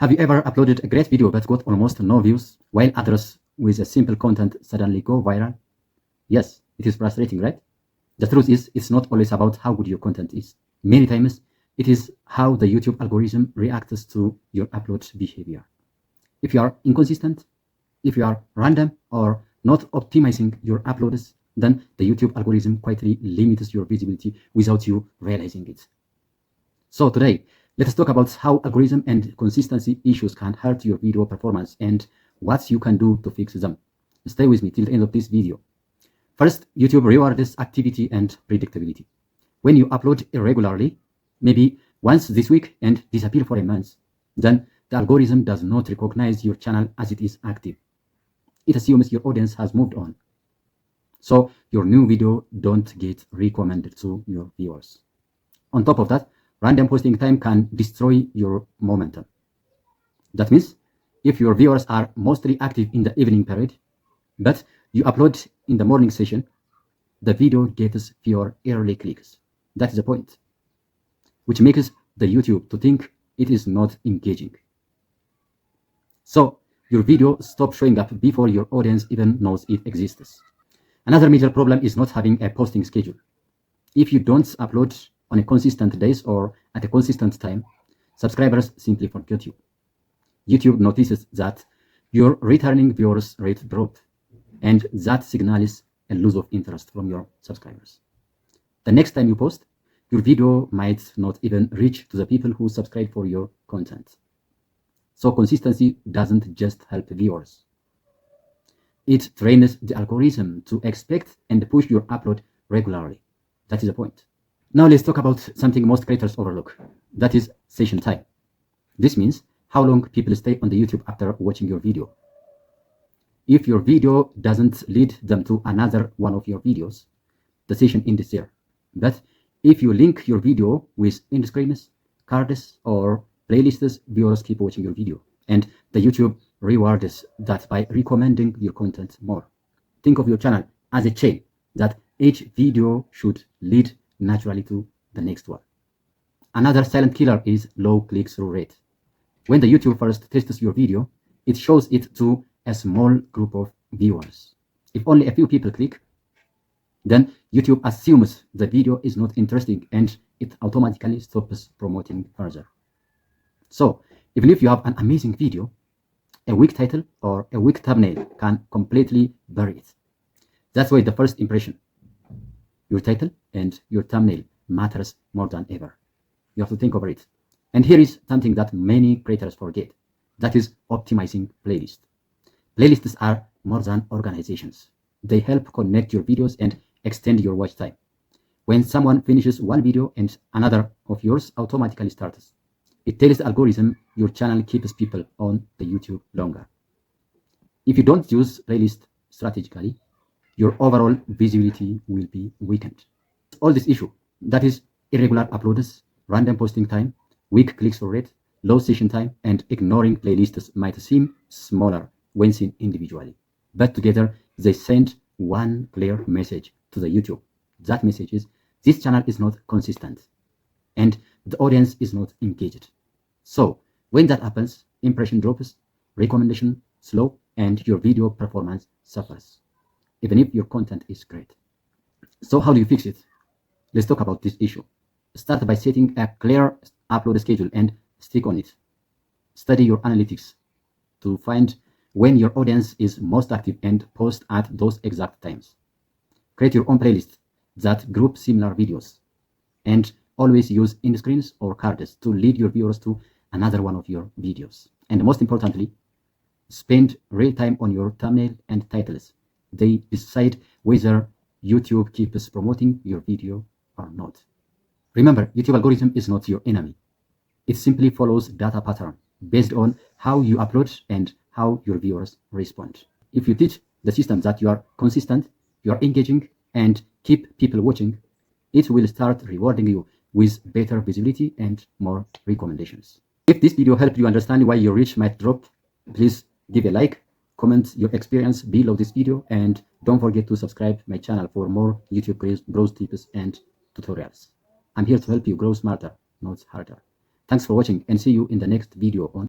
Have you ever uploaded a great video but got almost no views, while others with a simple content suddenly go viral? Yes, it is frustrating, right? The truth is, it's not always about how good your content is. Many times, it is how the YouTube algorithm reacts to your upload behavior. If you are inconsistent, if you are random or not optimizing your uploads, then the YouTube algorithm quietly limits your visibility without you realizing it. So today, let us talk about how algorithm and consistency issues can hurt your video performance and what you can do to fix them. Stay with me till the end of this video. First, YouTube rewards activity and predictability. When you upload irregularly, maybe once this week and disappear for a month, then the algorithm does not recognize your channel as it is active. It assumes your audience has moved on. So your new video don't get recommended to your viewers. On top of that, random posting time can destroy your momentum. That means if your viewers are mostly active in the evening period, but you upload in the morning session, the video gets fewer early clicks. That is the point, which makes the YouTube to think it is not engaging. So your video stops showing up before your audience even knows it exists. Another major problem is not having a posting schedule. If you don't upload on a consistent days or at a consistent time, subscribers simply forget you. YouTube notices that your returning viewers rate dropped, and that signals a loss of interest from your subscribers. The next time you post, your video might not even reach to the people who subscribe for your content. So consistency doesn't just help viewers. It trains the algorithm to expect and push your upload regularly. That is the point. Now let's talk about something most creators overlook. That is session time. This means how long people stay on the YouTube after watching your video. If your video doesn't lead them to another one of your videos, the session ends there. But if you link your video with end screens, cards, or playlists, viewers keep watching your video. And the YouTube rewards that by recommending your content more. Think of your channel as a chain that each video should lead naturally to the next one. Another silent killer is low click-through rate. When the YouTube first tests your video, it shows it to a small group of viewers. If only a few people click, then YouTube assumes the video is not interesting and it automatically stops promoting further. So even if you have an amazing video, a weak title or a weak thumbnail can completely bury it. That's why the first impression, your title and your thumbnail, matters more than ever. You have to think over it. And here is something that many creators forget. That is optimizing playlists. Playlists are more than organizations. They help connect your videos and extend your watch time. When someone finishes one video and another of yours automatically starts, it tells the algorithm your channel keeps people on the YouTube longer. If you don't use playlist strategically, your overall visibility will be weakened. All this issue, that is irregular uploads, random posting time, weak click-through rate, low session time, and ignoring playlists might seem smaller when seen individually. But together, they send one clear message to the YouTube. That message is, this channel is not consistent, and the audience is not engaged. So when that happens, impression drops, recommendation slow, and your video performance suffers, even if your content is great. So how do you fix it? Let's talk about this issue. Start by setting a clear upload schedule and stick on it. Study your analytics to find when your audience is most active and post at those exact times. Create your own playlist that group similar videos, and always use end screens or cards to lead your viewers to another one of your videos. And most importantly, spend real time on your thumbnail and titles. They decide whether YouTube keeps promoting your video or not. Remember, YouTube algorithm is not your enemy. It simply follows data pattern based on how you upload and how your viewers respond. If you teach the system that you are consistent, you are engaging, and keep people watching, it will start rewarding you with better visibility and more recommendations. If this video helped you understand why your reach might drop, please give a like, comment your experience below this video, and don't forget to subscribe my channel for more YouTube growth tips and tutorials. I'm here to help you grow smarter, not harder. Thanks for watching, and see you in the next video on